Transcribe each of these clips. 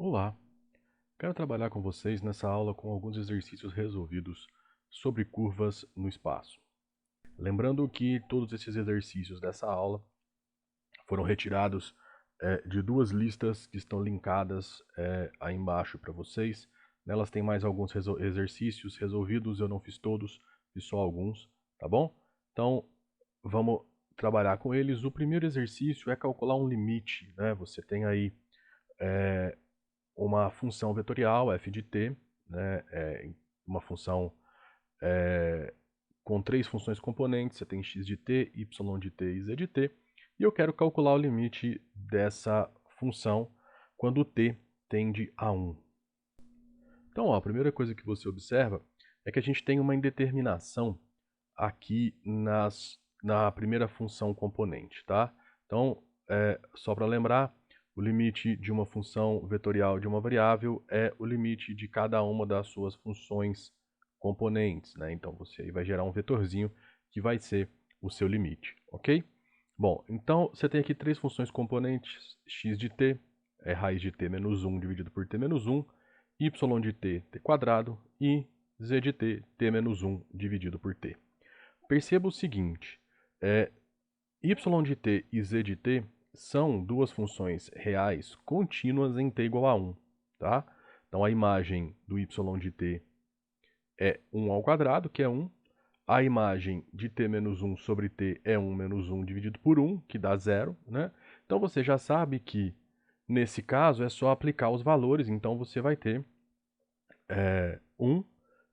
Olá, quero trabalhar com vocês nessa aula com alguns exercícios resolvidos sobre curvas no espaço. Lembrando que todos esses exercícios dessa aula foram retirados de duas listas que estão linkadas aí embaixo para vocês. Nelas tem mais alguns exercícios resolvidos, eu não fiz todos, fiz só alguns, tá bom? Então, vamos trabalhar com eles. O primeiro exercício é calcular um limite, né? Você tem aí uma função vetorial, f de t, né, uma função com três funções componentes, você tem x de t, y de t e z de t, e eu quero calcular o limite dessa função quando t tende a 1. Então, ó, a primeira coisa que você observa é que a gente tem uma indeterminação aqui na primeira função componente, tá? Então, só para lembrar, o limite de uma função vetorial de uma variável é o limite de cada uma das suas funções componentes, né? Então, você aí vai gerar um vetorzinho que vai ser o seu limite, ok? Bom, então você tem aqui três funções componentes, x de t é raiz de t menos 1 dividido por t menos 1, y de t, t quadrado, e z de t, t menos 1 dividido por t. Perceba o seguinte, y de t e z de t são duas funções reais contínuas em t igual a 1, tá? Então a imagem do y de t é 1 ao quadrado, que é 1. A imagem de t menos 1 sobre t é 1 menos 1 dividido por 1, que dá 0, né? Então você já sabe que, nesse caso, é só aplicar os valores, então você vai ter 1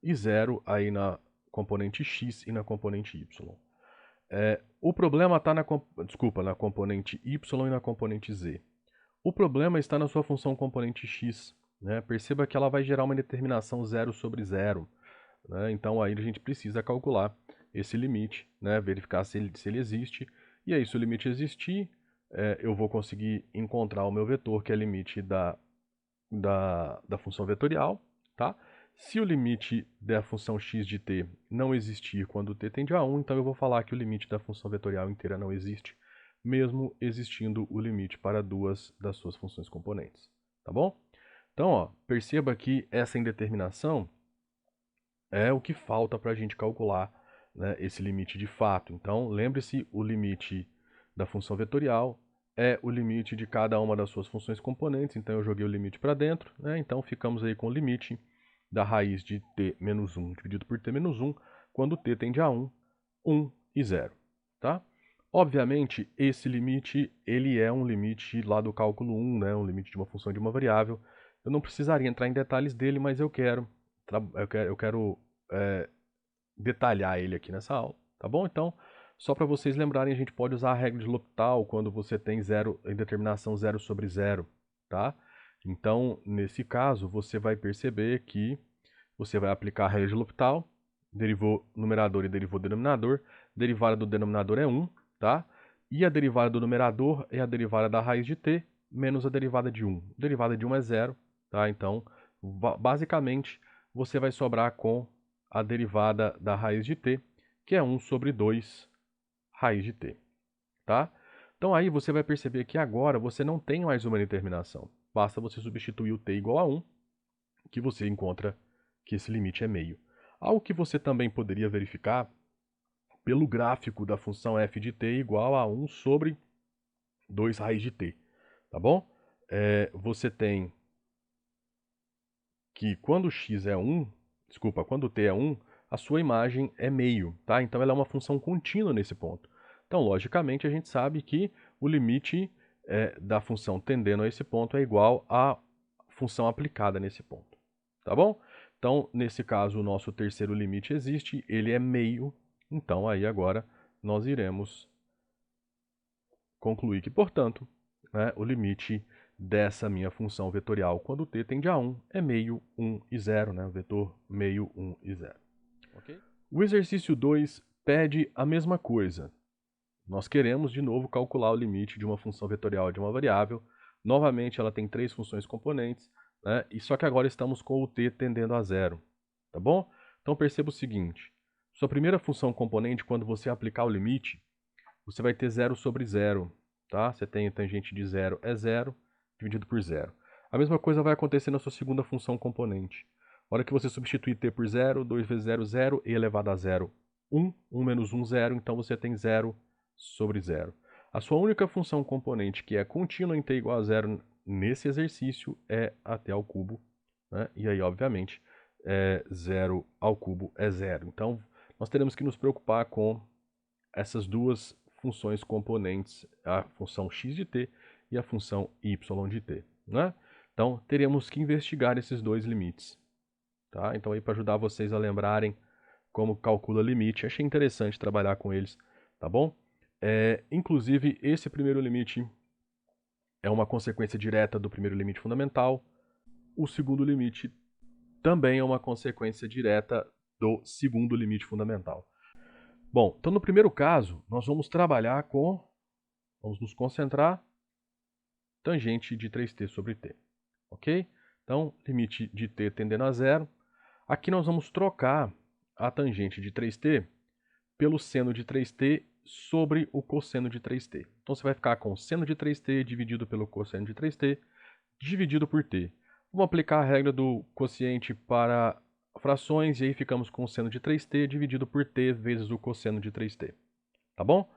e 0 aí na componente x e na componente y. O problema está na componente y e na componente z. O problema está na sua função componente x, né? Perceba que ela vai gerar uma determinação 0 sobre 0, né? Então aí a gente precisa calcular esse limite, né? Verificar se ele existe. E aí, se o limite existir, eu vou conseguir encontrar o meu vetor, que é limite da função vetorial, tá? Se o limite da função x de t não existir quando t tende a 1, então eu vou falar que o limite da função vetorial inteira não existe, mesmo existindo o limite para duas das suas funções componentes, tá bom? Então, ó, perceba que essa indeterminação é o que falta para a gente calcular, né, esse limite de fato. Então, lembre-se, o limite da função vetorial é o limite de cada uma das suas funções componentes. Então, eu joguei o limite para dentro, né? Então, ficamos aí com o limite da raiz de t menos 1 dividido por t menos 1, quando t tende a 1, 1 e 0, tá? Obviamente, esse limite, ele é um limite lá do cálculo 1, né? Um limite de uma função de uma variável. Eu não precisaria entrar em detalhes dele, mas eu quero detalhar ele aqui nessa aula, tá bom? Então, só para vocês lembrarem, a gente pode usar a regra de L'Hopital quando você tem indeterminação 0 sobre 0, tá? Então, nesse caso, você vai perceber que você vai aplicar a regra de L'Hopital, derivou numerador e derivou denominador, derivada do denominador é 1, tá? E a derivada do numerador é a derivada da raiz de t menos a derivada de 1. A derivada de 1 é 0, tá? Então, basicamente, você vai sobrar com a derivada da raiz de t, que é 1 sobre 2 raiz de t, tá? Então aí você vai perceber que agora você não tem mais uma determinação. Basta você substituir o t igual a 1, que você encontra que esse limite é meio. Algo que você também poderia verificar pelo gráfico da função f de t igual a 1 sobre 2 raiz de t, tá bom? Você tem que quando x é 1, quando t é 1, a sua imagem é meio, tá? Então ela é uma função contínua nesse ponto. Então, logicamente, a gente sabe que o limite da função tendendo a esse ponto é igual à função aplicada nesse ponto, tá bom? Então, nesse caso, o nosso terceiro limite existe, ele é meio, então aí agora nós iremos concluir que, portanto, né, o limite dessa minha função vetorial quando t tende a 1 é meio, 1 e 0, né? O vetor meio, 1 e 0. Okay? O exercício 2 pede a mesma coisa. Nós queremos, de novo, calcular o limite de uma função vetorial de uma variável. Novamente, ela tem três funções componentes, né? E só que agora estamos com o t tendendo a 0, tá bom? Então perceba o seguinte, sua primeira função componente, quando você aplicar o limite, você vai ter 0 sobre 0, tá? Você tem tangente de 0 é 0, dividido por 0. A mesma coisa vai acontecer na sua segunda função componente. A hora que você substituir t por 0, 2 vezes 0, 0, e elevado a 0, 1, 1 menos 1, 0, então você tem 0 sobre 0. A sua única função componente que é contínua em t igual a 0 nesse exercício é a t ao cubo, né? E aí, obviamente, 0 ao cubo é 0. Então, nós teremos que nos preocupar com essas duas funções componentes, a função x de t e a função y de t, né? Então, teremos que investigar esses dois limites, tá? Então, aí para ajudar vocês a lembrarem como calcula limite, achei interessante trabalhar com eles, tá bom? Inclusive, esse primeiro limite é uma consequência direta do primeiro limite fundamental. O segundo limite também é uma consequência direta do segundo limite fundamental. Bom, então no primeiro caso, nós vamos trabalhar com, vamos nos concentrar, tangente de 3t sobre t, ok? Então, limite de t tendendo a zero. Aqui nós vamos trocar a tangente de 3t pelo seno de 3t sobre o cosseno de 3t. Então, você vai ficar com o seno de 3t dividido pelo cosseno de 3t, dividido por t. Vamos aplicar a regra do quociente para frações, e aí ficamos com o seno de 3t dividido por t vezes o cosseno de 3t. Tá bom?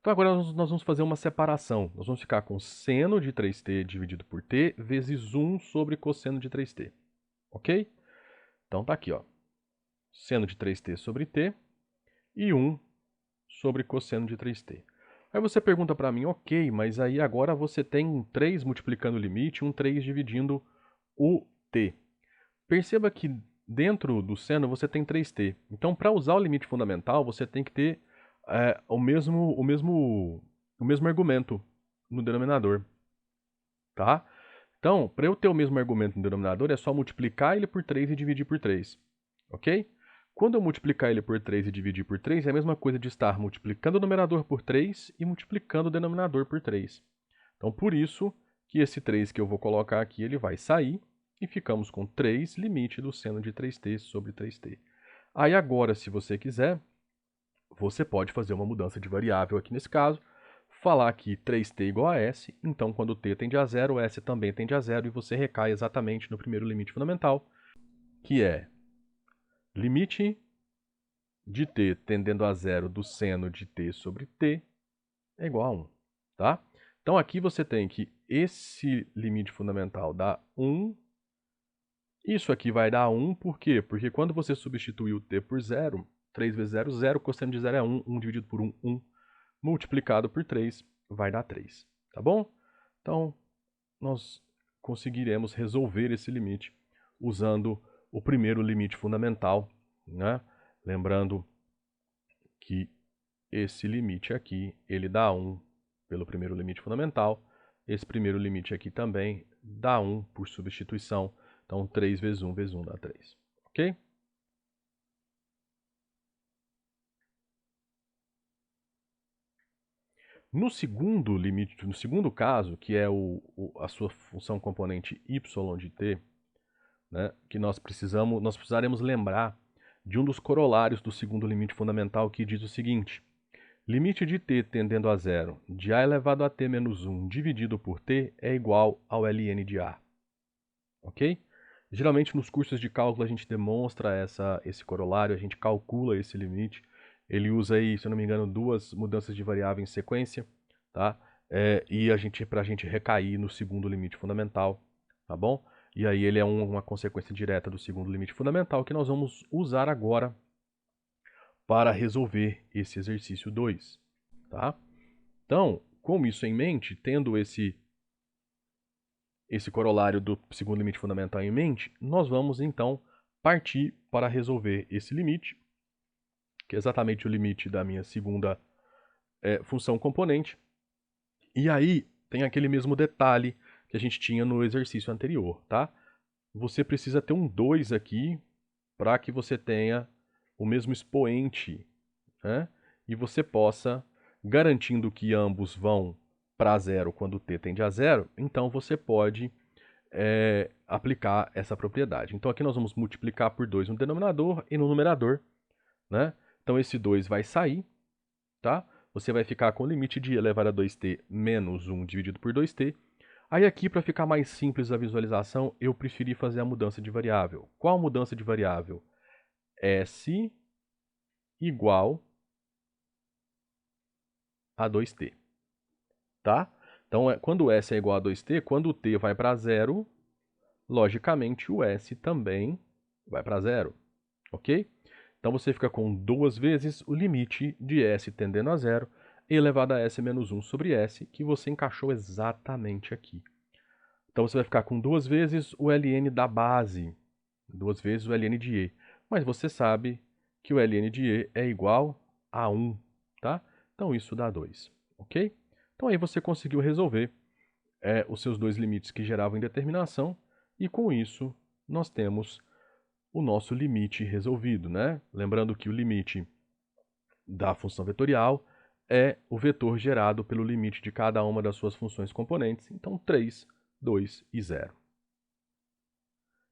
Então agora nós vamos fazer uma separação. Nós vamos ficar com seno de 3t dividido por t vezes 1 sobre cosseno de 3t. Ok? Então tá aqui, ó. Seno de 3t sobre t e 1 sobre cosseno de 3t. Aí você pergunta para mim, ok, mas aí agora você tem um 3 multiplicando o limite, um 3 dividindo o t. Perceba que dentro do seno você tem 3t. Então, para usar o limite fundamental, você tem que ter o mesmo argumento no denominador, tá? Então, para eu ter o mesmo argumento no denominador, é só multiplicar ele por 3 e dividir por 3, ok? Quando eu multiplicar ele por 3 e dividir por 3, é a mesma coisa de estar multiplicando o numerador por 3 e multiplicando o denominador por 3. Então, por isso que esse 3 que eu vou colocar aqui, ele vai sair, e ficamos com 3 limite do seno de 3t sobre 3t. Aí agora, se você quiser, você pode fazer uma mudança de variável aqui nesse caso, falar que 3t igual a s, então quando t tende a 0, s também tende a 0, e você recai exatamente no primeiro limite fundamental, que é limite de t tendendo a 0 do seno de t sobre t é igual a 1, tá? Então aqui você tem que esse limite fundamental dá 1, isso aqui vai dar 1, por quê? Porque quando você substituir o t por 0, 3 vezes 0, 0, cosseno de 0 é 1, 1 dividido por 1, 1, multiplicado por 3 vai dar 3, tá bom? Então, nós conseguiremos resolver esse limite usando o primeiro limite fundamental, né? Lembrando que esse limite aqui, ele dá 1 pelo primeiro limite fundamental, esse primeiro limite aqui também dá 1 por substituição, então 3 vezes 1 vezes 1 dá 3, ok? No segundo limite, no segundo caso, que é a sua função componente y de t, né, que nós precisaremos lembrar de um dos corolários do segundo limite fundamental, que diz o seguinte: limite de t tendendo a zero de a elevado a t menos 1 dividido por t é igual ao ln de a. Ok? Geralmente nos cursos de cálculo a gente demonstra esse corolário, a gente calcula esse limite. Ele usa aí, se eu não me engano, duas mudanças de variável em sequência, tá? E para a gente recair no segundo limite fundamental, tá bom? E aí ele é uma consequência direta do segundo limite fundamental que nós vamos usar agora para resolver esse exercício 2, tá? Então, com isso em mente, tendo esse corolário do segundo limite fundamental em mente, nós vamos então partir para resolver esse limite, que é exatamente o limite da minha segunda função componente. E aí tem aquele mesmo detalhe que a gente tinha no exercício anterior, tá? Você precisa ter um 2 aqui para que você tenha o mesmo expoente, né? E você possa, garantindo que ambos vão para zero quando t tende a zero, então você pode aplicar essa propriedade. Então aqui nós vamos multiplicar por 2 no denominador e no numerador, né? Então esse 2 vai sair, tá? Você vai ficar com o limite de elevado a 2t menos 1 dividido por 2t. Aí aqui, para ficar mais simples a visualização, eu preferi fazer a mudança de variável. Qual mudança de variável? S igual a 2t, tá? Então, quando o S é igual a 2t, quando o t vai para zero, logicamente o S também vai para zero, ok? Então você fica com 2 vezes o limite de S tendendo a zero elevado a S menos 1 sobre S, que você encaixou exatamente aqui. Então você vai ficar com 2 vezes o ln da base, 2 vezes o ln de E. Mas você sabe que o ln de E é igual a 1, tá? Então isso dá 2, ok? Então aí você conseguiu resolver os seus dois limites que geravam indeterminação, e com isso nós temos o nosso limite resolvido, né? Lembrando que o limite da função vetorial é o vetor gerado pelo limite de cada uma das suas funções componentes. Então, 3, 2 e 0.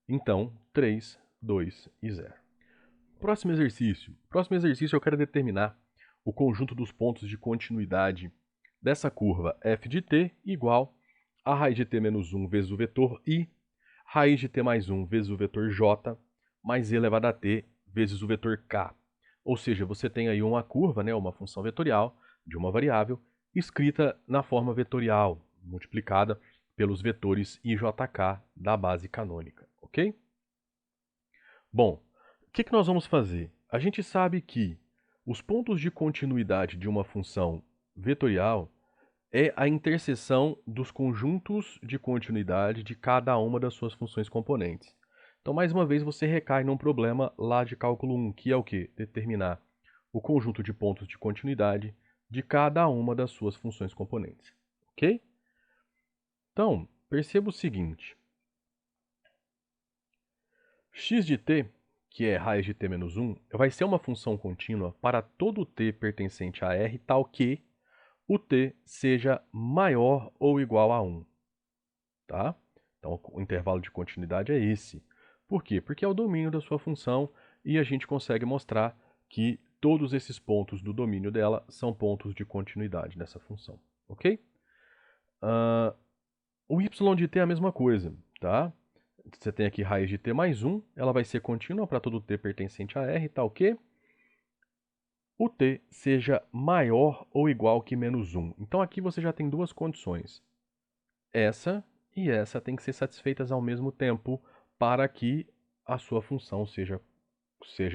Então, 3, 2 e 0. Próximo exercício. Próximo exercício eu quero determinar o conjunto dos pontos de continuidade dessa curva f de t igual a raiz de t menos 1 vezes o vetor i, raiz de t mais 1 vezes o vetor j, mais e elevado a t vezes o vetor k. Ou seja, você tem aí uma curva, né, uma função vetorial de uma variável, escrita na forma vetorial, multiplicada pelos vetores i, j, k da base canônica, ok? Bom, o que nós vamos fazer? A gente sabe que os pontos de continuidade de uma função vetorial é a interseção dos conjuntos de continuidade de cada uma das suas funções componentes. Então, mais uma vez, você recai num problema lá de cálculo 1, que é o quê? Determinar o conjunto de pontos de continuidade de cada uma das suas funções componentes. Ok? Então, perceba o seguinte. X de t, que é raiz de t menos 1, vai ser uma função contínua para todo t pertencente a R, tal que o t seja maior ou igual a 1. Tá? Então, o intervalo de continuidade é esse. Por quê? Porque é o domínio da sua função e a gente consegue mostrar que todos esses pontos do domínio dela são pontos de continuidade dessa função. Ok? O y de t é a mesma coisa, tá? Você tem aqui raiz de t mais 1, ela vai ser contínua para todo t pertencente a R, tal que o t seja maior ou igual que menos 1. Então aqui você já tem duas condições. Essa e essa têm que ser satisfeitas ao mesmo tempo para que a sua função seja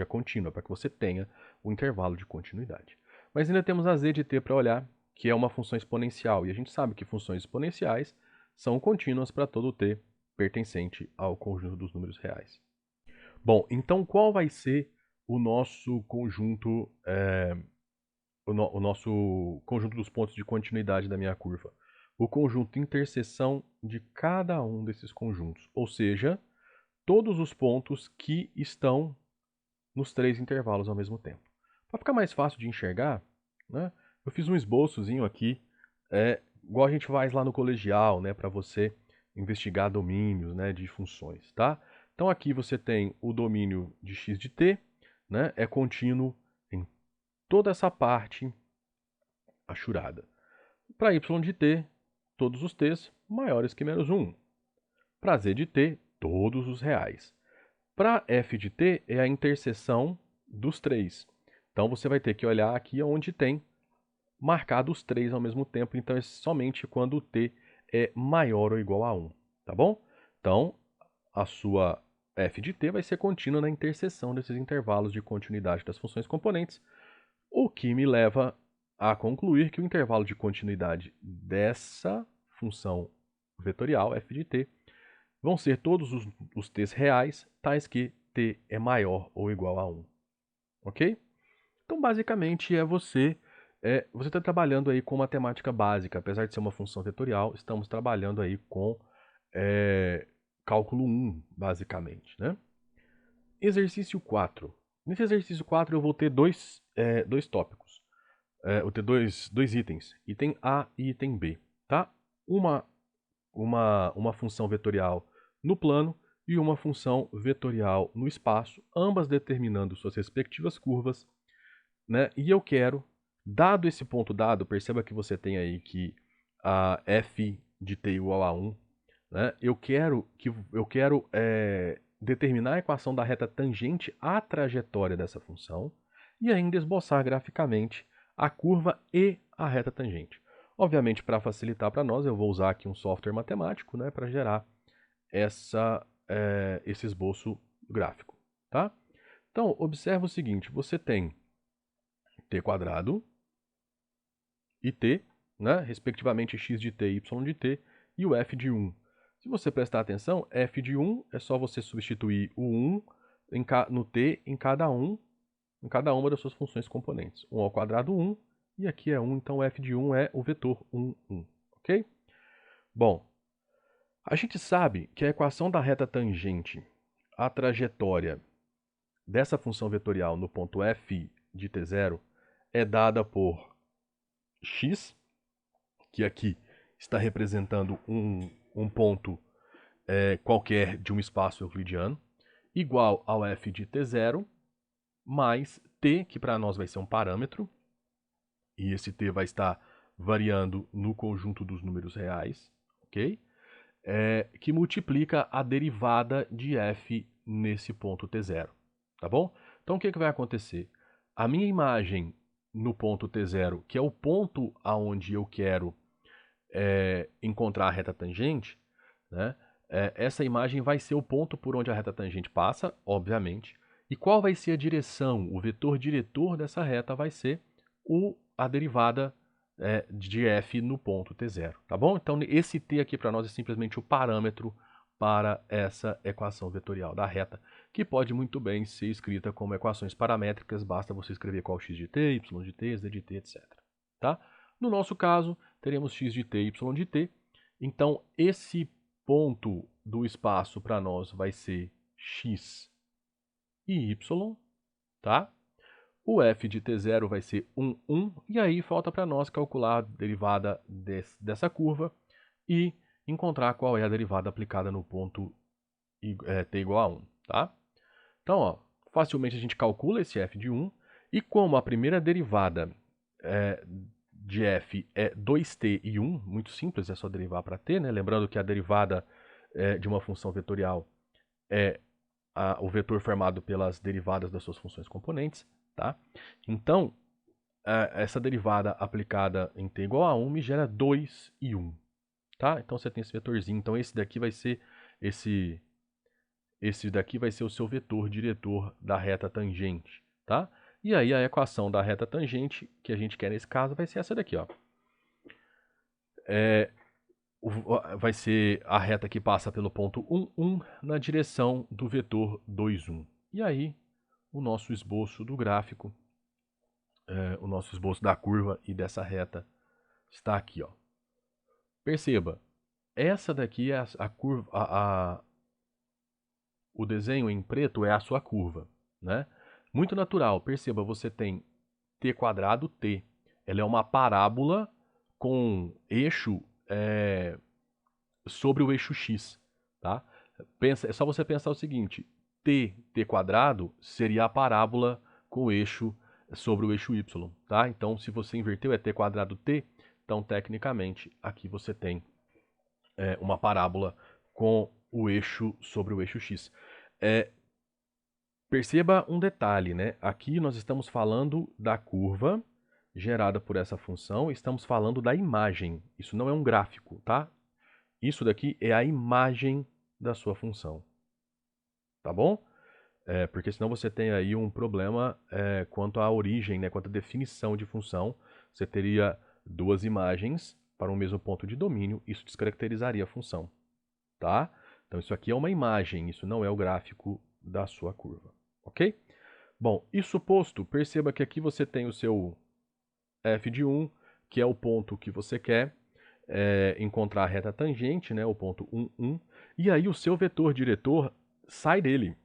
contínua, para que você tenha o intervalo de continuidade. Mas ainda temos a z de t para olhar, que é uma função exponencial, e a gente sabe que funções exponenciais são contínuas para todo t pertencente ao conjunto dos números reais. Bom, então qual vai ser o nosso conjunto, o nosso conjunto dos pontos de continuidade da minha curva? O conjunto de interseção de cada um desses conjuntos, ou seja, todos os pontos que estão nos três intervalos ao mesmo tempo. Para ficar mais fácil de enxergar, né, eu fiz um esboçozinho aqui, igual a gente faz lá no colegial, né, para você investigar domínios, né, de funções, tá? Então aqui você tem o domínio de x de t, né, é contínuo em toda essa parte achurada. Para y de t, todos os t's maiores que menos 1. Para z de t, todos os reais. Para f de t, é a interseção dos três. Então, você vai ter que olhar aqui onde tem marcado os três ao mesmo tempo. Então, é somente quando o t é maior ou igual a 1. Tá bom? Então, a sua f de t vai ser contínua na interseção desses intervalos de continuidade das funções componentes, o que me leva a concluir que o intervalo de continuidade dessa função vetorial, f de t, vão ser todos os t's reais, tais que t é maior ou igual a 1. Ok? Então, basicamente, você está trabalhando aí com matemática básica. Apesar de ser uma função vetorial, estamos trabalhando aí com cálculo 1, basicamente, né? Exercício 4. Nesse exercício 4, eu vou ter dois tópicos. Eu vou ter dois itens, item A e item B, tá? Uma função vetorial no plano e uma função vetorial no espaço, ambas determinando suas respectivas curvas, né? E eu quero, dado esse ponto dado, perceba que você tem aí que a f de t igual a 1, né, eu quero determinar a equação da reta tangente à trajetória dessa função e ainda esboçar graficamente a curva e a reta tangente. Obviamente, para facilitar para nós, eu vou usar aqui um software matemático, né, para gerar esse esboço gráfico. Tá? Então, observa o seguinte, você tem t² e t, né, respectivamente x de t e y de t, e o f de 1. Se você prestar atenção, f de 1 é só você substituir o 1 no t em cada uma das suas funções componentes. 1 ao quadrado 1, e aqui é 1, então o f de 1 é o vetor 1, 1. Ok? Bom, a gente sabe que a equação da reta tangente à trajetória dessa função vetorial no ponto f de t0 é dada por x, que aqui está representando um ponto qualquer de um espaço euclidiano, igual ao f de t0, mais t, que para nós vai ser um parâmetro, e esse t vai estar variando no conjunto dos números reais, ok? Que multiplica a derivada de f nesse ponto t0, tá bom? Então o que vai acontecer? A minha imagem no ponto t0, que é o ponto aonde eu quero encontrar a reta tangente, né? Essa imagem vai ser o ponto por onde a reta tangente passa, obviamente. E qual vai ser a direção? O vetor diretor dessa reta vai ser a derivada de f no ponto t0, tá bom? Então esse t aqui para nós é simplesmente o parâmetro para essa equação vetorial da reta, que pode muito bem ser escrita como equações paramétricas, basta você escrever qual x de t, y de t, z de t, etc. Tá? No nosso caso, teremos x de t, y de t. Então, esse ponto do espaço para nós vai ser x e y, tá? O f de t0 vai ser 1, 1, e aí falta para nós calcular a derivada dessa curva e encontrar qual é a derivada aplicada no ponto t igual a 1, tá? Então, ó, facilmente a gente calcula esse f de 1, e como a primeira derivada de f é 2t e 1, muito simples, é só derivar para t, né? Lembrando que a derivada de uma função vetorial é o vetor formado pelas derivadas das suas funções componentes, tá? Então, essa derivada aplicada em t igual a 1 me gera 2 e 1, tá? Então você tem esse vetorzinho, então esse daqui vai ser o seu vetor diretor da reta tangente, tá? E aí a equação da reta tangente que a gente quer nesse caso vai ser essa daqui, ó. Vai ser a reta que passa pelo ponto 1, 1 na direção do vetor 2, 1. E aí o nosso esboço do gráfico, o nosso esboço da curva e dessa reta está aqui, ó. Perceba, essa daqui é a curva, o desenho em preto é a sua curva, né? Muito natural, perceba, você tem t², t. Ela é uma parábola com eixo sobre o eixo x, tá? É só você pensar o seguinte, t² seria a parábola com o eixo sobre o eixo y, tá? Então, se você inverteu, é t², t, então, tecnicamente, aqui você tem uma parábola com o eixo sobre o eixo x. Perceba um detalhe, né? Aqui nós estamos falando da curva gerada por essa função, estamos falando da imagem. Isso não é um gráfico, tá? Isso daqui é a imagem da sua função, tá bom? Porque senão você tem aí um problema quanto à origem, né? Quanto à definição de função. Você teria duas imagens para um mesmo ponto de domínio, isso descaracterizaria a função, tá? Então isso aqui é uma imagem, isso não é o gráfico da sua curva, ok? Bom, isso posto, perceba que aqui você tem o seu f de 1, que é o ponto que você quer encontrar a reta tangente, né, o ponto 1, 1, e aí o seu vetor diretor sai dele,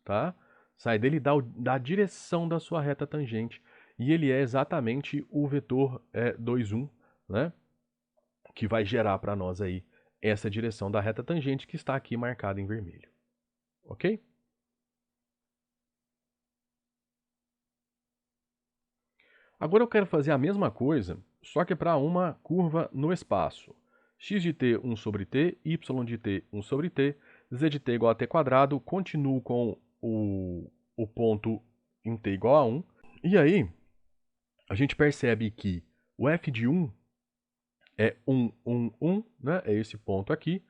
tá? Sai dele da direção da sua reta tangente, e ele é exatamente o vetor 2, 1, né, que vai gerar para nós aí essa direção da reta tangente que está aqui marcada em vermelho, ok? Agora eu quero fazer a mesma coisa, só que para uma curva no espaço. x de t 1 sobre t, y de t 1 sobre t, z de t igual a t quadrado, continuo com o ponto em t igual a 1, e aí a gente percebe que o f de 1 é 1, 1, 1, né? É esse ponto aqui,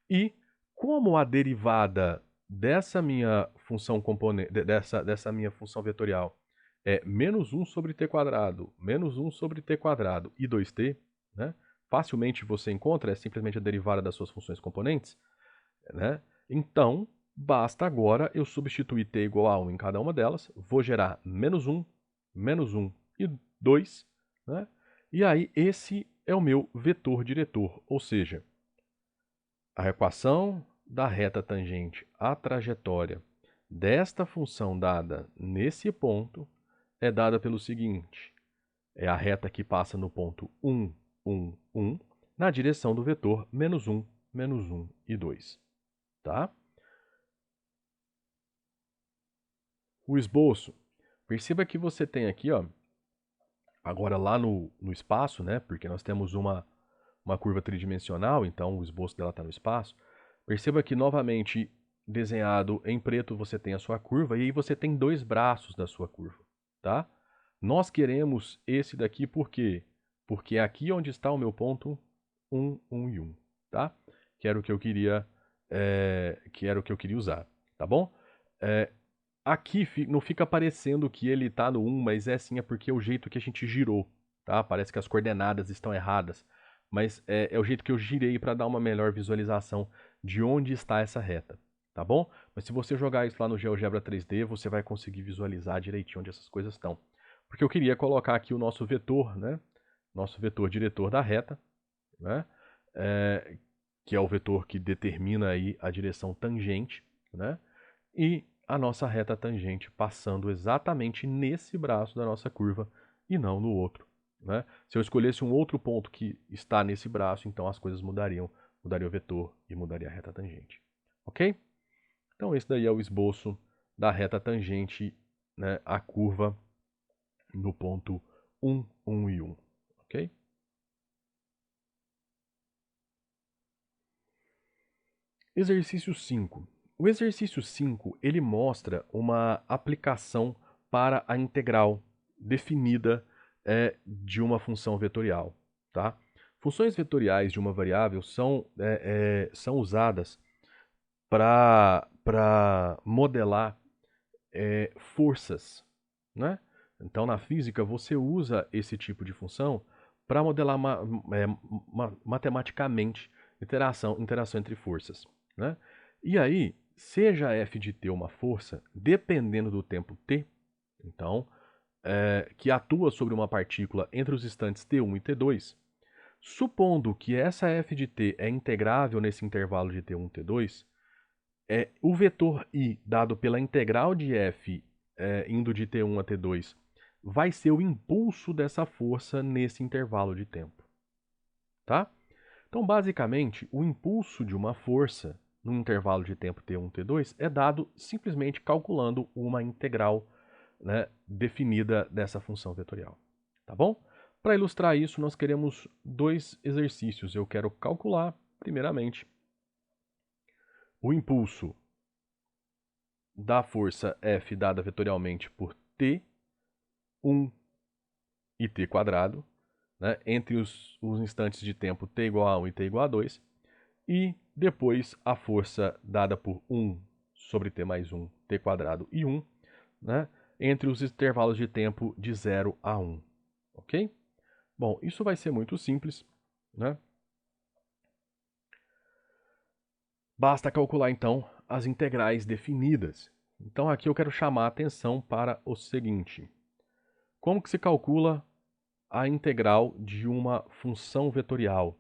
e como a derivada dessa minha função componente, dessa minha função vetorial é menos 1 sobre t quadrado, menos 1 sobre t quadrado e 2t, né? Facilmente você encontra, é simplesmente a derivada das suas funções componentes, né? Então, basta agora eu substituir t igual a 1 em cada uma delas, vou gerar menos 1 e 2, né? E aí esse é o meu vetor diretor, ou seja, a equação da reta tangente à trajetória desta função dada nesse ponto é dada pelo seguinte: é a reta que passa no ponto 1, 1, 1, na direção do vetor menos 1 e 2. Tá? O esboço. Perceba que você tem aqui, ó, agora lá no espaço, né? Porque nós temos uma curva tridimensional, então o esboço dela está no espaço. Perceba que, novamente, desenhado em preto, você tem a sua curva, e aí você tem dois braços da sua curva, tá? Nós queremos esse daqui por quê? Porque é aqui onde está o meu ponto 1, 1 e 1, tá? Que era o que eu queria, usar, tá bom? Aqui não fica parecendo que ele está no 1, mas é porque é o jeito que a gente girou, tá? Parece que as coordenadas estão erradas, mas é o jeito que eu girei para dar uma melhor visualização de onde está essa reta, tá bom? Mas se você jogar isso lá no GeoGebra 3D, você vai conseguir visualizar direitinho onde essas coisas estão. Porque eu queria colocar aqui o nosso vetor, né? Nosso vetor diretor da reta, né? Que é o vetor que determina aí a direção tangente, né? E a nossa reta tangente passando exatamente nesse braço da nossa curva e não no outro, né? Se eu escolhesse um outro ponto que está nesse braço, então as coisas mudariam. Mudaria o vetor e mudaria a reta tangente. Ok? Então esse daí é o esboço da reta tangente, né, à curva no ponto 1, 1 e 1. Ok? Exercício 5. O exercício 5, ele mostra uma aplicação para a integral definida de uma função vetorial. Tá? Funções vetoriais de uma variável são usadas para modelar forças. Né? Então, na física, você usa esse tipo de função para modelar matematicamente interação entre forças. Né? E aí, seja f de t uma força, dependendo do tempo t, então, que atua sobre uma partícula entre os instantes t1 e t2, supondo que essa f de t é integrável nesse intervalo de t1 e t2, o vetor i dado pela integral de f indo de t1 a t2 vai ser o impulso dessa força nesse intervalo de tempo. Tá? Então, basicamente, o impulso de uma força no intervalo de tempo t1, t2 é dado simplesmente calculando uma integral, né, definida dessa função vetorial. Tá bom? Para ilustrar isso, nós queremos dois exercícios. Eu quero calcular, primeiramente, o impulso da força F dada vetorialmente por T1 e T quadrado, né, entre os instantes de tempo t igual a 1 e t igual a 2, e depois a força dada por 1 sobre t mais 1, t quadrado e 1, né, entre os intervalos de tempo de 0 a 1. Ok? Bom, isso vai ser muito simples, né? Basta calcular, então, as integrais definidas. Então, aqui eu quero chamar a atenção para o seguinte. Como que se calcula a integral de uma função vetorial?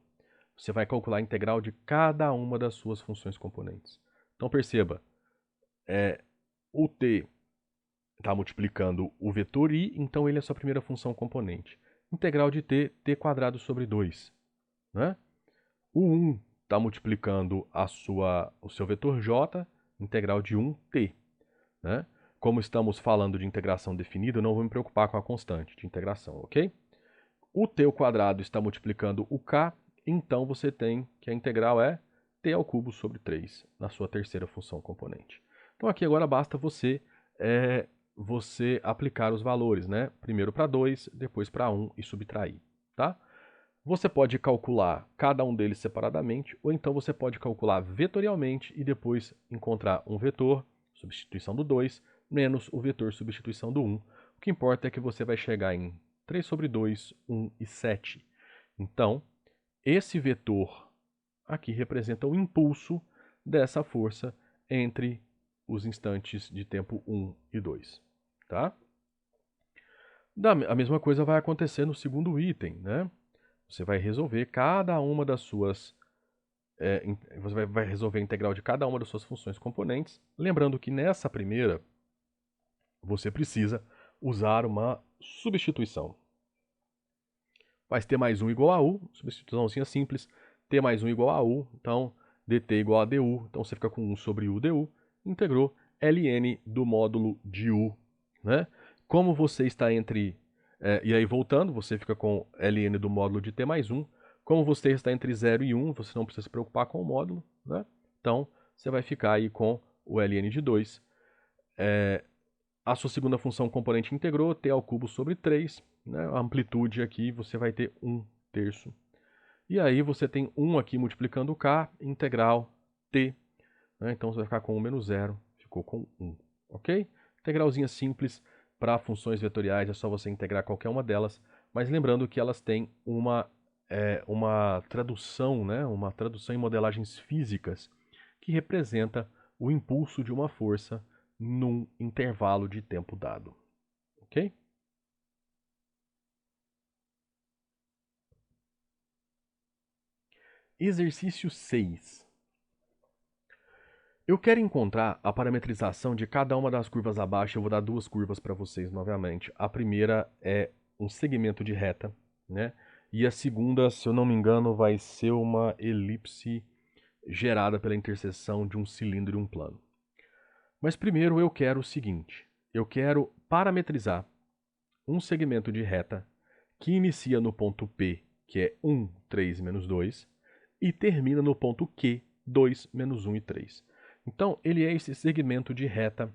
Você vai calcular a integral de cada uma das suas funções componentes. Então, perceba, o t está multiplicando o vetor i, então ele é a sua primeira função componente. Integral de t, t quadrado sobre 2. Né? O 1 está multiplicando o seu vetor j, integral de 1t. Né? Como estamos falando de integração definida, eu não vou me preocupar com a constante de integração, ok? O t ao quadrado está multiplicando o k, então você tem que a integral é t ao cubo sobre 3 na sua terceira função componente. Então aqui agora basta você aplicar os valores, né? Primeiro para 2, depois para 1 e subtrair, tá? Você pode calcular cada um deles separadamente, ou então você pode calcular vetorialmente e depois encontrar um vetor, substituição do 2, menos o vetor substituição do 1. O que importa é que você vai chegar em 3 sobre 2, 1 e 7. Então, esse vetor aqui representa o impulso dessa força entre os instantes de tempo 1 e 2. Tá? A mesma coisa vai acontecer no segundo item, né? Você vai resolver cada uma das suas... você vai resolver a integral de cada uma das suas funções componentes. Lembrando que nessa primeira, você precisa usar uma substituição. Faz t mais 1 igual a u, substituiçãozinha simples, t mais 1 igual a u, então dt igual a du, então você fica com 1 sobre u du, integrou ln do módulo de u, né? Como você está entre... e aí voltando, você fica com ln do módulo de t mais 1, como você está entre 0 e 1, você não precisa se preocupar com o módulo, né? Então você vai ficar aí com o ln de 2. A sua segunda função componente integrou, t ao cubo sobre 3, né? A amplitude aqui você vai ter 1/3. E aí você tem 1 aqui multiplicando o k, integral t, né? Então você vai ficar com 1 menos 0, ficou com 1, ok? Integralzinha simples para funções vetoriais, é só você integrar qualquer uma delas, mas lembrando que elas têm uma tradução, né? Uma tradução em modelagens físicas que representa o impulso de uma força num intervalo de tempo dado, ok? Exercício 6. Eu quero encontrar a parametrização de cada uma das curvas abaixo. Eu vou dar duas curvas para vocês novamente. A primeira é um segmento de reta, né? E a segunda, se eu não me engano, vai ser uma elipse gerada pela interseção de um cilindro e um plano. Mas primeiro eu quero o seguinte. Eu quero parametrizar um segmento de reta que inicia no ponto P, que é 1, 3, menos 2, e termina no ponto Q, 2, menos 1 e 3. Então, ele é esse segmento de reta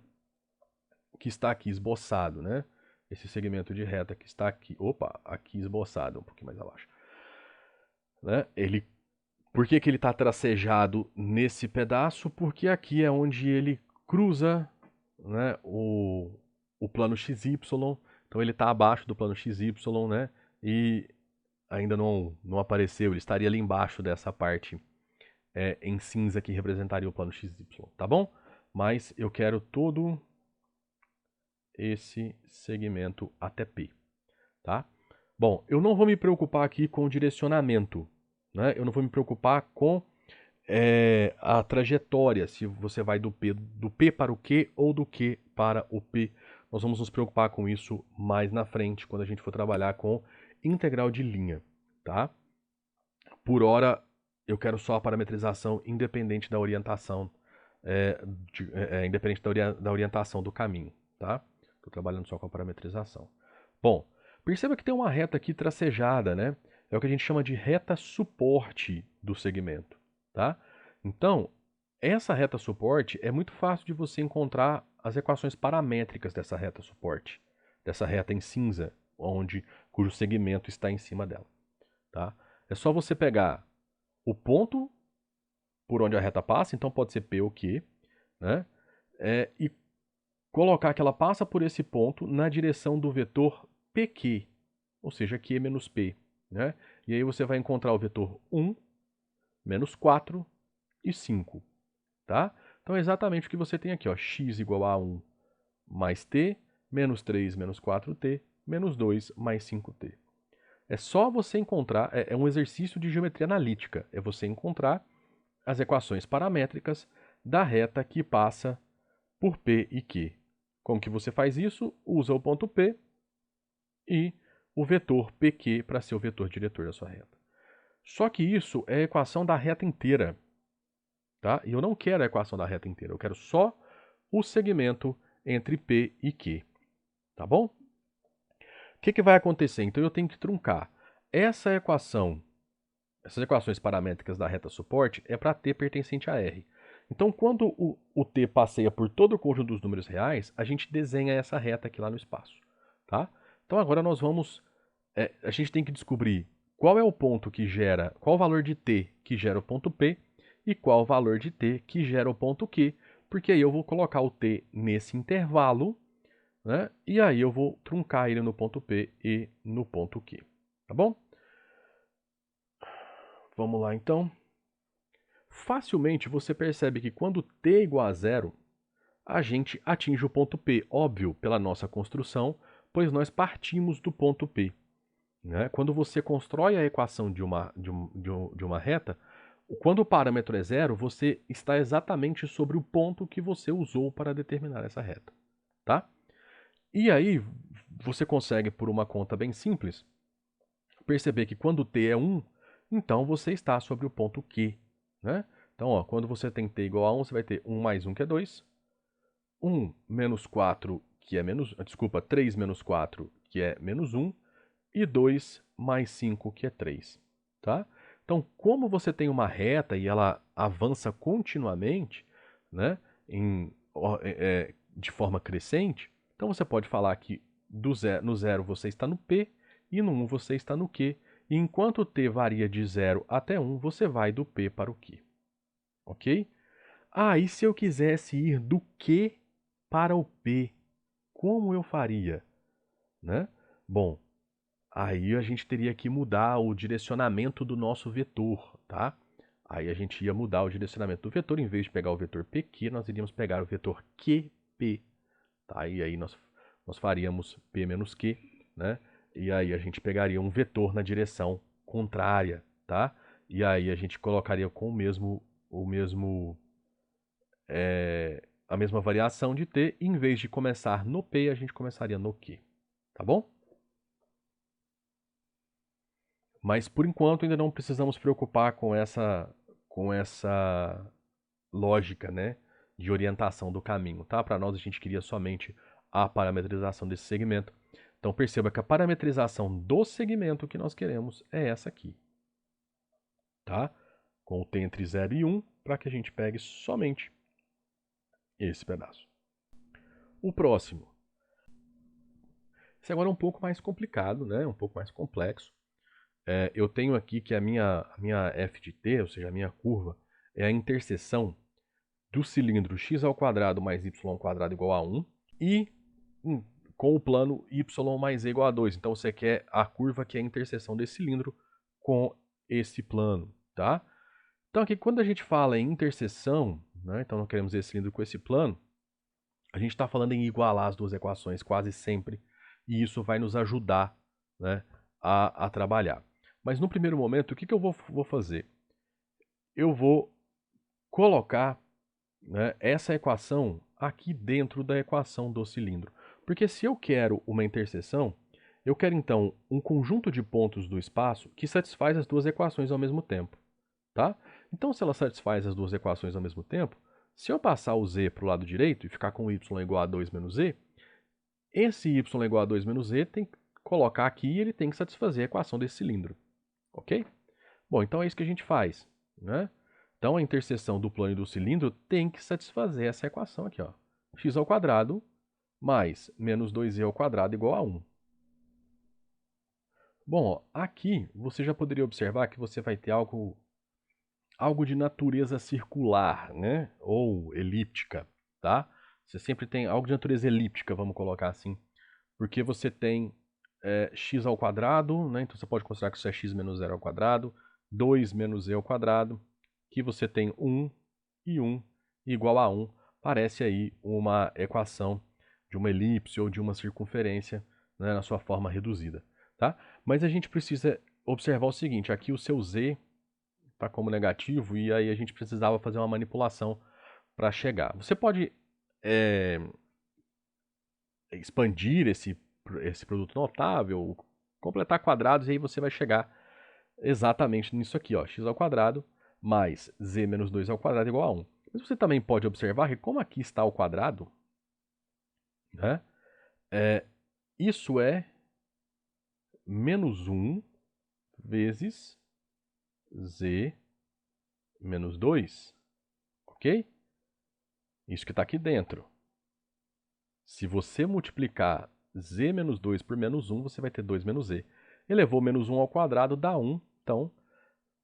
que está aqui esboçado, né? Esse segmento de reta que está aqui, aqui esboçado, um pouquinho mais abaixo. Né? Por que ele está tracejado nesse pedaço? Porque aqui é onde ele cruza, né, o plano XY, então ele está abaixo do plano XY, né? E ainda não apareceu, ele estaria ali embaixo dessa parte em cinza que representaria o plano XY, tá bom? Mas eu quero todo esse segmento até P, tá? Bom, eu não vou me preocupar aqui com o direcionamento, né? Eu não vou me preocupar com a trajetória, se você vai do P para o Q ou do Q para o P. Nós vamos nos preocupar com isso mais na frente, quando a gente for trabalhar com integral de linha, tá? Por hora, eu quero só a parametrização independente da orientação, independente da orientação do caminho, tá? Estou trabalhando só com a parametrização. Bom, perceba que tem uma reta aqui tracejada, né? É o que a gente chama de reta suporte do segmento, tá? Então, essa reta suporte é muito fácil de você encontrar as equações paramétricas dessa reta suporte, dessa reta em cinza, cujo segmento está em cima dela, tá? É só você pegar o ponto por onde a reta passa, então pode ser P ou Q, né? E colocar que ela passa por esse ponto na direção do vetor PQ, ou seja, Q menos P, né? E aí você vai encontrar o vetor 1, menos 4 e 5, tá? Então é exatamente o que você tem aqui, ó, x igual a 1 mais t, menos 3 menos 4t, menos 2 mais 5t. É só você encontrar, é um exercício de geometria analítica, é você encontrar as equações paramétricas da reta que passa por P e Q. Como que você faz isso? Usa o ponto P e o vetor PQ para ser o vetor diretor da sua reta. Só que isso é a equação da reta inteira, tá? E eu não quero a equação da reta inteira, eu quero só o segmento entre P e Q, tá bom? O que vai acontecer? Então eu tenho que truncar essa equação essas equações paramétricas da reta suporte é para t pertencente a R. Então, quando o t passeia por todo o conjunto dos números reais, a gente desenha essa reta aqui lá no espaço, tá? Então, agora nós vamos... a gente tem que descobrir qual é o ponto que gera... Qual o valor de t que gera o ponto P e qual o valor de t que gera o ponto Q, porque aí eu vou colocar o t nesse intervalo, né? E aí eu vou truncar ele no ponto P e no ponto Q, tá bom? Vamos lá, então. Facilmente você percebe que quando t é igual a zero, a gente atinge o ponto P, óbvio, pela nossa construção, pois nós partimos do ponto P. Né? Quando você constrói a equação de uma reta, quando o parâmetro é zero, você está exatamente sobre o ponto que você usou para determinar essa reta. Tá? E aí, você consegue, por uma conta bem simples, perceber que quando t é 1, então você está sobre o ponto Q. Né? Então, ó, quando você tem t igual a 1, você vai ter 1 mais 1, que é 2. 1 menos 4, que é menos... Desculpa, 3 menos 4, que é menos 1. E 2 mais 5, que é 3. Tá? Então, como você tem uma reta e ela avança continuamente, né, de forma crescente, então você pode falar que no 0 você está no P e no 1 você está no Q. E enquanto o t varia de 0 até 1, você vai do P para o Q. Ok? E se eu quisesse ir do Q para o P, como eu faria? Né? Bom, aí a gente teria que mudar o direcionamento do nosso vetor, tá? Aí a gente ia mudar o direcionamento do vetor, em vez de pegar o vetor PQ, nós iríamos pegar o vetor QP, tá? E aí nós faríamos P menos Q, né? E aí a gente pegaria um vetor na direção contrária, tá? E aí a gente colocaria com a mesma variação de T, e em vez de começar no P, a gente começaria no Q, tá bom? Mas por enquanto ainda não precisamos preocupar com essa lógica, né, de orientação do caminho, tá? Para nós a gente queria somente a parametrização desse segmento. Então perceba que a parametrização do segmento que nós queremos é essa aqui, tá? Com o t entre 0 e 1, para que a gente pegue somente esse pedaço. O próximo. Esse agora é um pouco mais complicado, né? Um pouco mais complexo. Eu tenho aqui que a minha f de t, ou seja, a minha curva, é a interseção do cilindro x ao quadrado mais y ao quadrado igual a 1 e com o plano y mais e igual a 2. Então você quer a curva que é a interseção desse cilindro com esse plano, tá? Então aqui quando a gente fala em interseção, né, então nós queremos esse cilindro com esse plano, a gente está falando em igualar as duas equações quase sempre, e isso vai nos ajudar, né, a trabalhar. Mas no primeiro momento, o que eu vou fazer? Eu vou colocar, né, essa equação aqui dentro da equação do cilindro. Porque se eu quero uma interseção, eu quero então um conjunto de pontos do espaço que satisfaz as duas equações ao mesmo tempo. Tá? Então, se ela satisfaz as duas equações ao mesmo tempo, se eu passar o z para o lado direito e ficar com y igual a 2 menos z, esse y igual a 2 menos z tem que colocar aqui e ele tem que satisfazer a equação desse cilindro. Ok? Bom, então é isso que a gente faz. Né? Então, a interseção do plano e do cilindro tem que satisfazer essa equação aqui. Ó. X ao quadrado mais menos 2z ao quadrado igual a 1. Bom, ó, aqui você já poderia observar que você vai ter algo de natureza circular, né? Ou elíptica, tá? Você sempre tem algo de natureza elíptica, vamos colocar assim. Porque você tem x ao quadrado, né? Então você pode considerar que isso é x menos 0 ao quadrado, 2 menos z ao quadrado, que você tem 1 e 1 igual a 1. Parece aí uma equação de uma elipse ou de uma circunferência, né, na sua forma reduzida, tá? Mas a gente precisa observar o seguinte, aqui o seu z está como negativo e aí a gente precisava fazer uma manipulação para chegar. Você pode expandir esse produto notável, completar quadrados e aí você vai chegar exatamente nisso aqui, ó, x ao quadrado mais z menos 2 ao quadrado igual a 1. Mas você também pode observar que como aqui está o quadrado, né, isso é menos 1 vezes z menos 2, ok? Isso que está aqui dentro. Se você multiplicar z menos 2 por menos 1, você vai ter 2 menos z. Elevou menos 1 ao quadrado, dá 1. Então,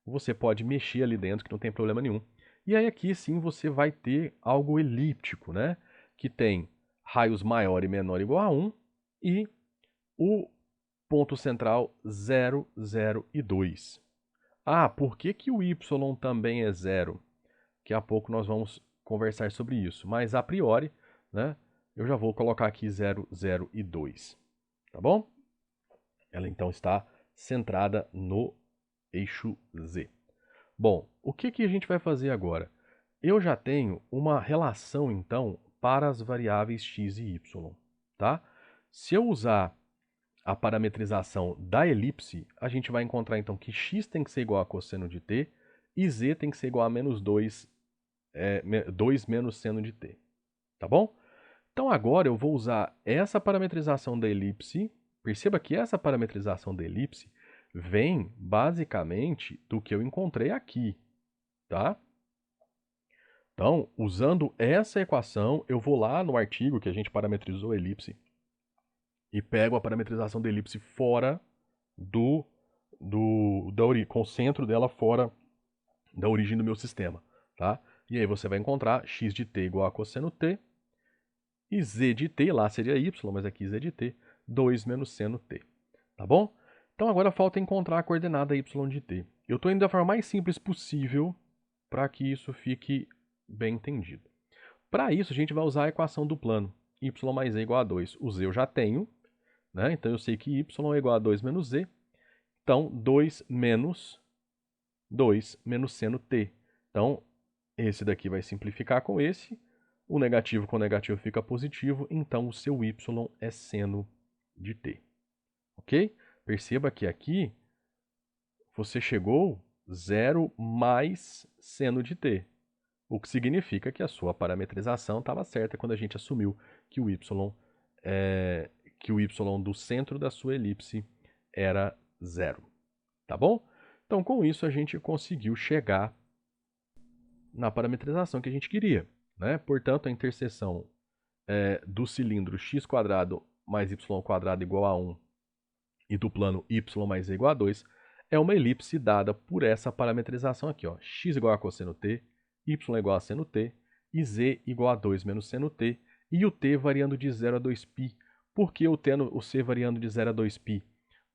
você pode mexer ali dentro, que não tem problema nenhum. E aí aqui sim você vai ter algo elíptico, né? Que tem raios maior e menor igual a 1 e o ponto central 0, 0 e 2. Ah, por que que o y também é 0? Daqui a pouco nós vamos conversar sobre isso. Mas a priori, né, eu já vou colocar aqui 0, 0 e 2. Tá bom? Ela então está centrada no eixo Z. Bom, o que que a gente vai fazer agora? Eu já tenho uma relação, então, para as variáveis x e y, tá? Se eu usar a parametrização da elipse, a gente vai encontrar, então, que x tem que ser igual a cosseno de t e z tem que ser igual a menos 2, 2 menos seno de t, tá bom? Então, agora eu vou usar essa parametrização da elipse. Perceba que essa parametrização da elipse vem, basicamente, do que eu encontrei aqui, tá? Então, usando essa equação, eu vou lá no artigo que a gente parametrizou a elipse e pego a parametrização da elipse fora com o centro dela fora da origem do meu sistema, tá? E aí você vai encontrar x de t igual a cosseno t e z de t, lá seria y, mas aqui z de t, 2 menos seno t, tá bom? Então agora falta encontrar a coordenada y de t. Eu estou indo da forma mais simples possível para que isso fique bem entendido. Para isso, a gente vai usar a equação do plano. Y mais z igual a 2. O z eu já tenho, né? Então eu sei que y é igual a 2 menos z. Então, 2 menos seno t. Então, esse daqui vai simplificar com esse. O negativo com o negativo fica positivo. Então, o seu y é seno de t. Ok? Perceba que aqui você chegou 0 mais seno de t. O que significa que a sua parametrização estava certa quando a gente assumiu que o y do centro da sua elipse era 0. Tá bom? Então, com isso, a gente conseguiu chegar na parametrização que a gente queria, né? Portanto, a interseção do cilindro x² mais y² igual a 1 e do plano y mais z igual a 2 é uma elipse dada por essa parametrização aqui, ó, x igual a cosseno t, y igual a seno t e z igual a 2 menos seno t, e o t variando de 0 a 2π. Por que o c variando de 0 a 2π?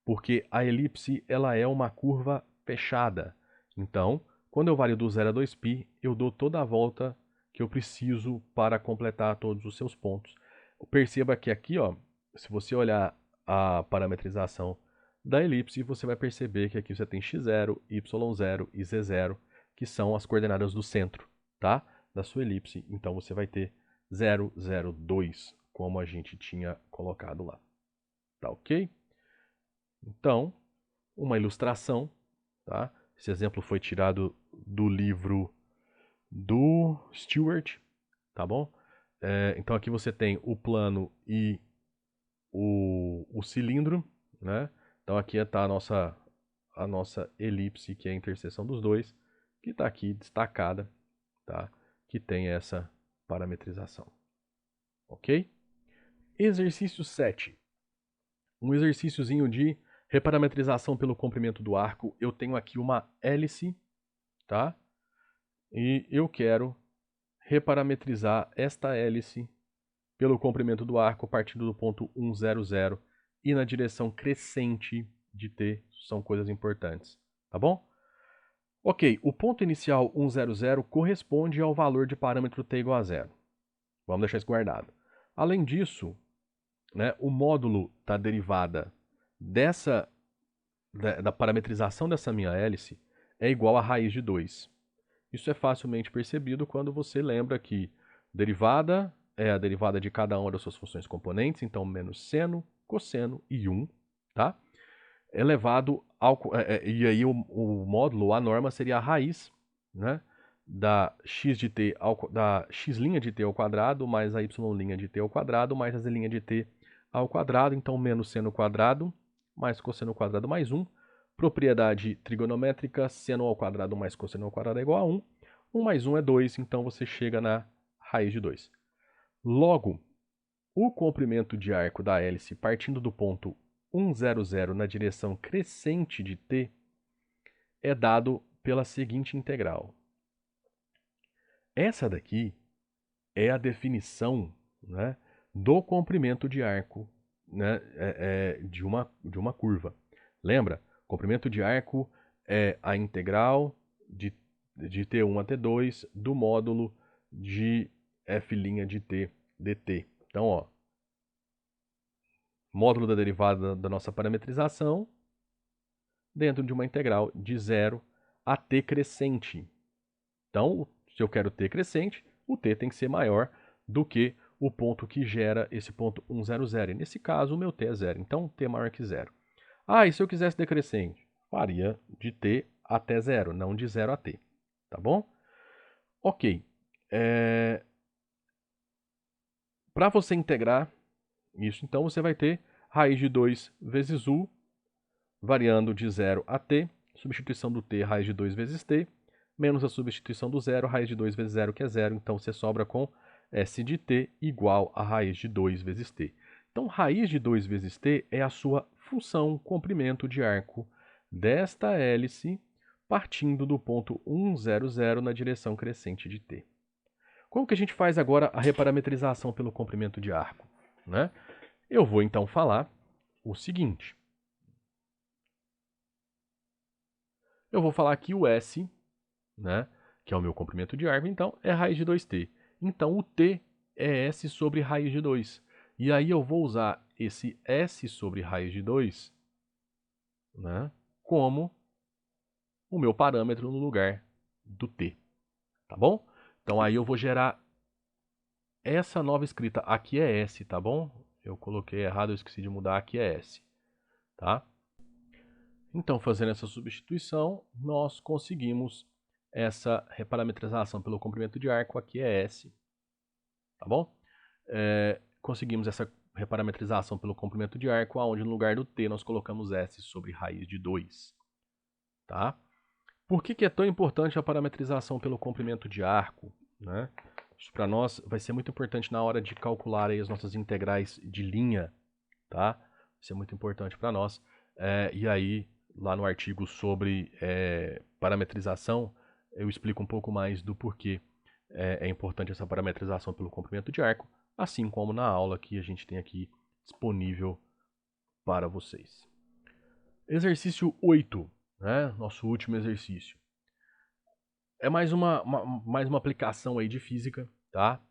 Porque a elipse ela é uma curva fechada. Então, quando eu vario do 0 a 2π, eu dou toda a volta que eu preciso para completar todos os seus pontos. Perceba que aqui, ó, se você olhar a parametrização da elipse, você vai perceber que aqui você tem x0, y0 e z0, que são as coordenadas do centro, tá? Da sua elipse. Então você vai ter 0, 0, 2, como a gente tinha colocado lá. Tá ok? Então, uma ilustração, tá? Esse exemplo foi tirado do livro do Stewart, tá bom? Então aqui você tem o plano e o cilindro, né? Então aqui está a nossa elipse, que é a interseção dos dois, que está aqui destacada, tá? Que tem essa parametrização. Ok? Exercício 7. Um exercíciozinho de reparametrização pelo comprimento do arco. Eu tenho aqui uma hélice, tá? E eu quero reparametrizar esta hélice pelo comprimento do arco partindo do ponto 1, 0, 0 e na direção crescente de t. São coisas importantes, tá bom? Ok, o ponto inicial 1, 0, 0 corresponde ao valor de parâmetro t igual a 0. Vamos deixar isso guardado. Além disso, né, o módulo da derivada da parametrização dessa minha hélice é igual a raiz de 2. Isso é facilmente percebido quando você lembra que derivada é a derivada de cada uma das suas funções componentes, então menos seno, cosseno e 1, tá? Elevado ao... e aí o módulo, a norma, seria a raiz, né, da x de t da x' de t ao quadrado mais a y' de t ao quadrado mais a z' de t ao quadrado, então menos seno quadrado mais cosseno quadrado mais 1, Propriedade trigonométrica, seno ao quadrado mais cosseno ao quadrado é igual a 1. 1 mais 1 é 2, então você chega na raiz de 2. Logo, o comprimento de arco da hélice partindo do ponto 1, 0, 0 na direção crescente de t é dado pela seguinte integral. Essa daqui é a definição, né, do comprimento de arco, né, de uma curva. Lembra? Comprimento de arco é a integral de t1 a t2 do módulo de f' de t dt. Então, ó, módulo da derivada da nossa parametrização dentro de uma integral de 0 a t crescente. Então, se eu quero t crescente, o t tem que ser maior do que o ponto que gera esse ponto 1, 0, 0. E nesse caso, o meu t é 0. Então, t é maior que 0. Ah, e se eu quisesse decrescente? Faria de t até 0, não de 0 a t. Tá bom? Ok. Para você integrar isso, então, você vai ter raiz de 2 vezes u, variando de 0 a t, substituição do t, raiz de 2 vezes t, menos a substituição do zero, raiz de 2 vezes 0, que é 0. Então, você sobra com s de t igual a raiz de 2 vezes t. Então, raiz de 2 vezes t é a sua função comprimento de arco desta hélice partindo do ponto 1, 0, 0 na direção crescente de t. Como que a gente faz agora a reparametrização pelo comprimento de arco, né? Eu vou, então, falar o seguinte. Eu vou falar aqui o S, né, que é o meu comprimento de arco, então é raiz de 2t. Então, o t é S sobre raiz de 2. E aí eu vou usar esse S sobre raiz de 2, né, como o meu parâmetro no lugar do t. Tá bom? Então, aí eu vou gerar essa nova escrita. Aqui é S, tá bom? Eu coloquei errado, eu esqueci de mudar. Aqui é S, tá? Então, fazendo essa substituição, nós conseguimos essa reparametrização pelo comprimento de arco. Aqui é S, tá bom? Conseguimos essa reparametrização pelo comprimento de arco, onde no lugar do t nós colocamos S sobre raiz de 2. Tá? Por que é tão importante a parametrização pelo comprimento de arco, né? Isso para nós vai ser muito importante na hora de calcular aí as nossas integrais de linha. Tá? Vai ser muito importante para nós. E aí, lá no artigo sobre parametrização, eu explico um pouco mais do porquê é importante essa parametrização pelo comprimento de arco, assim como na aula que a gente tem aqui disponível para vocês. Exercício 8, né? Nosso último exercício. É mais uma aplicação aí de física, tá?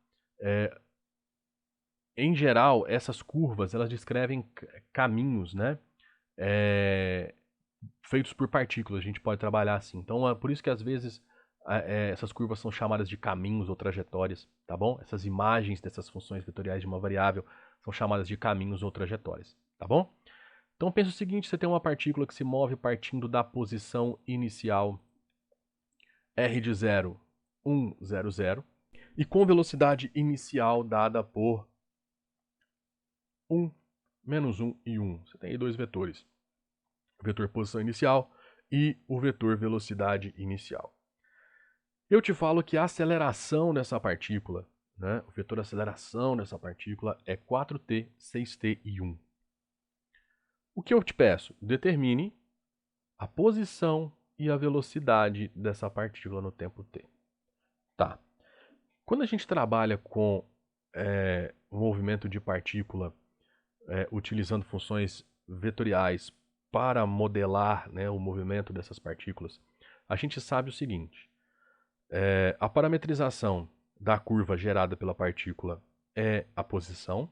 Em geral, essas curvas, elas descrevem caminhos, né? Feitos por partículas, a gente pode trabalhar assim. Então, é por isso que às vezes essas curvas são chamadas de caminhos ou trajetórias, tá bom? Essas imagens dessas funções vetoriais de uma variável são chamadas de caminhos ou trajetórias, tá bom? Então pensa o seguinte, você tem uma partícula que se move partindo da posição inicial r de 0, 1, 0, 0, e com velocidade inicial dada por 1, menos 1 e 1. Você tem aí dois vetores, o vetor posição inicial e o vetor velocidade inicial. Eu te falo que a aceleração dessa partícula, né, o vetor aceleração dessa partícula é 4t, 6t e 1. O que eu te peço? Determine a posição e a velocidade dessa partícula no tempo t. Tá. Quando a gente trabalha com o movimento de partícula utilizando funções vetoriais para modelar, né, o movimento dessas partículas, a gente sabe o seguinte. A parametrização da curva gerada pela partícula é a posição,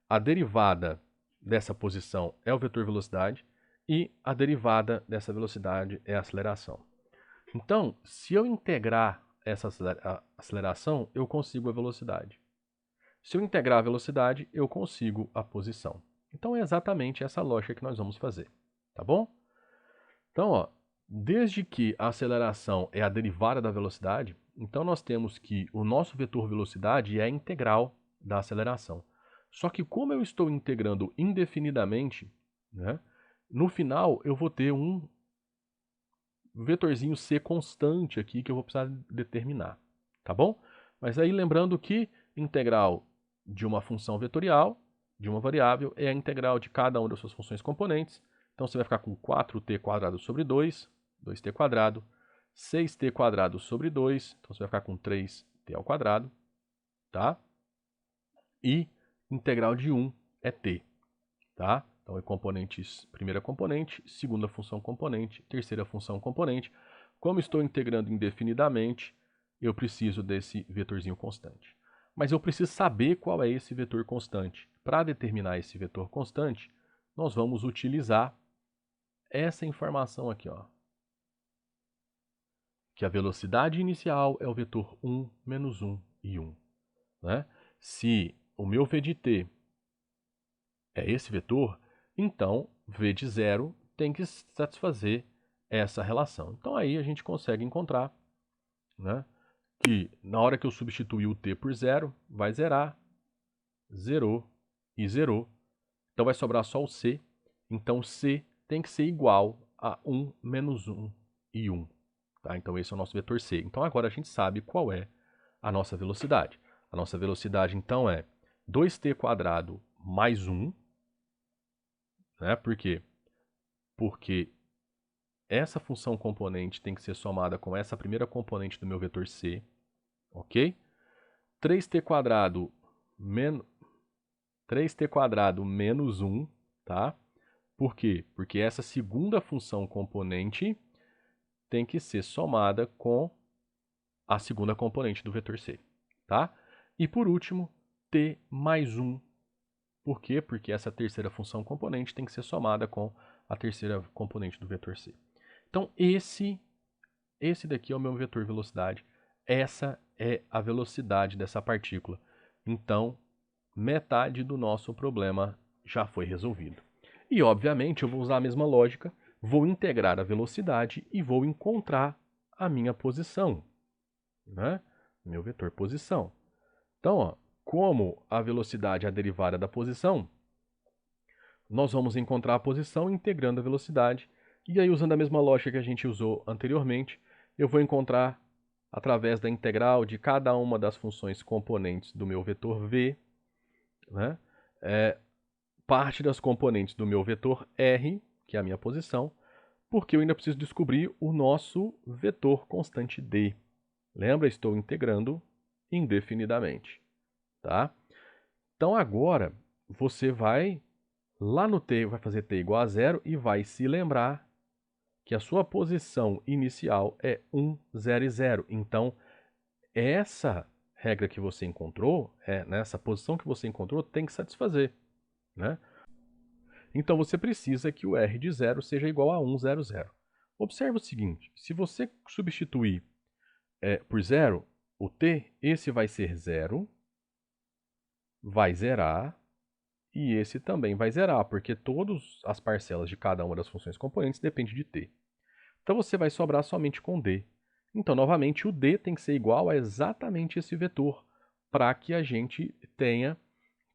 a derivada dessa posição é o vetor velocidade e a derivada dessa velocidade é a aceleração. Então, se eu integrar essa aceleração, eu consigo a velocidade. Se eu integrar a velocidade, eu consigo a posição. Então, é exatamente essa lógica que nós vamos fazer, tá bom? Então, ó, desde que a aceleração é a derivada da velocidade, então nós temos que o nosso vetor velocidade é a integral da aceleração. Só que como eu estou integrando indefinidamente, né, no final eu vou ter um vetorzinho C constante aqui que eu vou precisar determinar, tá bom? Mas aí lembrando que integral de uma função vetorial, de uma variável, é a integral de cada uma das suas funções componentes. Então você vai ficar com 4t² sobre 2, 2t², 6t² sobre 2, então você vai ficar com 3t², tá? E integral de 1 é t, tá? Então é componentes, primeira componente, segunda função componente, terceira função componente. Como estou integrando indefinidamente, eu preciso desse vetorzinho constante. Mas eu preciso saber qual é esse vetor constante. Para determinar esse vetor constante, nós vamos utilizar essa informação aqui, ó, que a velocidade inicial é o vetor 1, menos 1 e 1. Né? Se o meu v de t é esse vetor, então v de 0 tem que satisfazer essa relação. Então aí a gente consegue encontrar, né, que na hora que eu substituir o t por 0, vai zerar, zerou e zerou. Então vai sobrar só o c. Então c tem que ser igual a 1 menos 1 e 1. Tá? Então esse é o nosso vetor c. Então agora a gente sabe qual é a nossa velocidade. A nossa velocidade então é 2t² mais 1. Né? Por quê? Porque essa função componente tem que ser somada com essa primeira componente do meu vetor c, ok? 3t² menos 1, tá? Por quê? Porque essa segunda função componente tem que ser somada com a segunda componente do vetor c, tá? E por último, t mais 1. Por quê? Porque essa terceira função componente tem que ser somada com a terceira componente do vetor c. Então, esse daqui é o meu vetor velocidade. Essa é a velocidade dessa partícula. Então, metade do nosso problema já foi resolvido. E, obviamente, eu vou usar a mesma lógica, vou integrar a velocidade e vou encontrar a minha posição, né? Meu vetor posição. Então, ó, como a velocidade é a derivada da posição, nós vamos encontrar a posição integrando a velocidade. E aí, usando a mesma lógica que a gente usou anteriormente, eu vou encontrar, através da integral de cada uma das funções componentes do meu vetor v, né, parte das componentes do meu vetor r, que é a minha posição, porque eu ainda preciso descobrir o nosso vetor constante d. Lembra? Estou integrando indefinidamente. Tá? Então agora você vai lá no t, vai fazer t igual a 0 e vai se lembrar que a sua posição inicial é 1, 0 e 0. Então, essa regra que você encontrou, nessa posição que você encontrou, tem que satisfazer. Né? Então, você precisa que o r de 0 seja igual a 1, 0, 0. Observe o seguinte, se você substituir por 0, o t, esse vai ser 0, vai zerar, e esse também vai zerar, porque todas as parcelas de cada uma das funções componentes dependem de t. Então você vai sobrar somente com d. Então, novamente, o d tem que ser igual a exatamente esse vetor, para que a gente tenha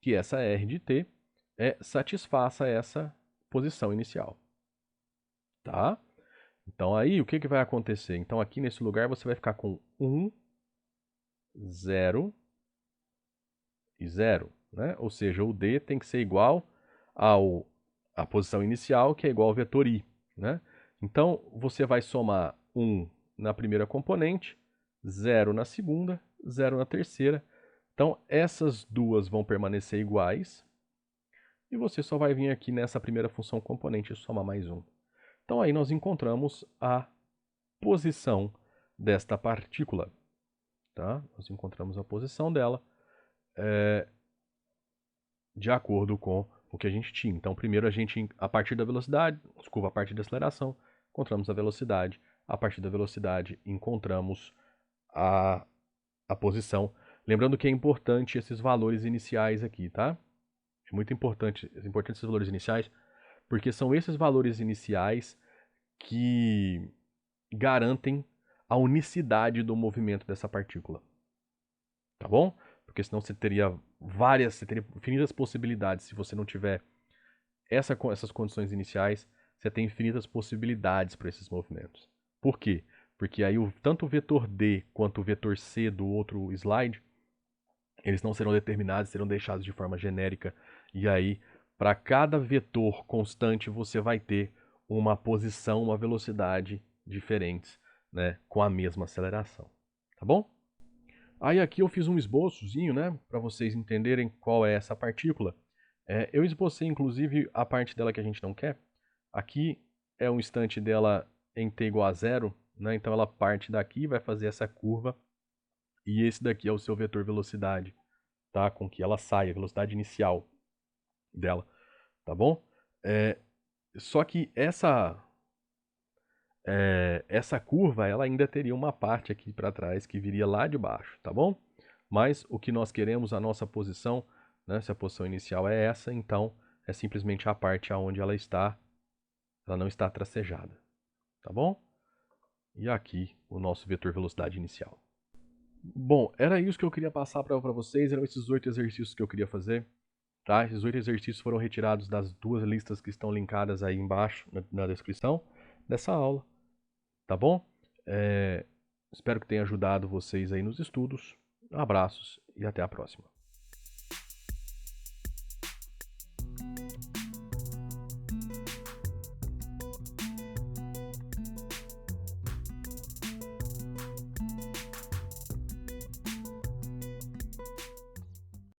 que essa r de t satisfaça essa posição inicial. Tá? Então aí, o que vai acontecer? Então aqui nesse lugar você vai ficar com 1, 0 e 0. Né? Ou seja, o d tem que ser igual à posição inicial, que é igual ao vetor i. Né? Então, você vai somar 1 na primeira componente, 0 na segunda, 0 na terceira. Então, essas duas vão permanecer iguais. E você só vai vir aqui nessa primeira função componente e somar mais 1. Então, aí nós encontramos a posição desta partícula. Tá? Nós encontramos a posição dela de acordo com o que a gente tinha. Então, primeiro a partir da velocidade, a partir da aceleração, encontramos a velocidade. A partir da velocidade, encontramos a posição. Lembrando que é importante esses valores iniciais aqui, tá? É muito importante esses valores iniciais, porque são esses valores iniciais que garantem a unicidade do movimento dessa partícula. Tá bom? Porque senão você teria infinitas possibilidades. Se você não tiver essas condições iniciais, você tem infinitas possibilidades para esses movimentos. Por quê? Porque aí tanto o vetor D quanto o vetor C do outro slide, eles não serão determinados, serão deixados de forma genérica. E aí, para cada vetor constante, você vai ter uma posição, uma velocidade diferentes, né, com a mesma aceleração. Tá bom? Aí aqui eu fiz um esboçozinho, né, para vocês entenderem qual é essa partícula. Eu esbocei inclusive a parte dela que a gente não quer. Aqui é um instante dela em t igual a 0, né, então ela parte daqui, vai fazer essa curva, e esse daqui é o seu vetor velocidade, tá, com que ela saia, a velocidade inicial dela, tá bom? Só que essa curva, ela ainda teria uma parte aqui para trás que viria lá de baixo, tá bom? Mas o que nós queremos, a nossa posição, né, se a posição inicial é essa, então é simplesmente a parte aonde ela não está tracejada, tá bom? E aqui o nosso vetor velocidade inicial. Bom, era isso que eu queria passar para vocês, eram esses 8 exercícios que eu queria fazer, tá? Esses 8 exercícios foram retirados das 2 listas que estão linkadas aí embaixo na descrição dessa aula, tá bom? Espero que tenha ajudado vocês aí nos estudos. Abraços e até a próxima.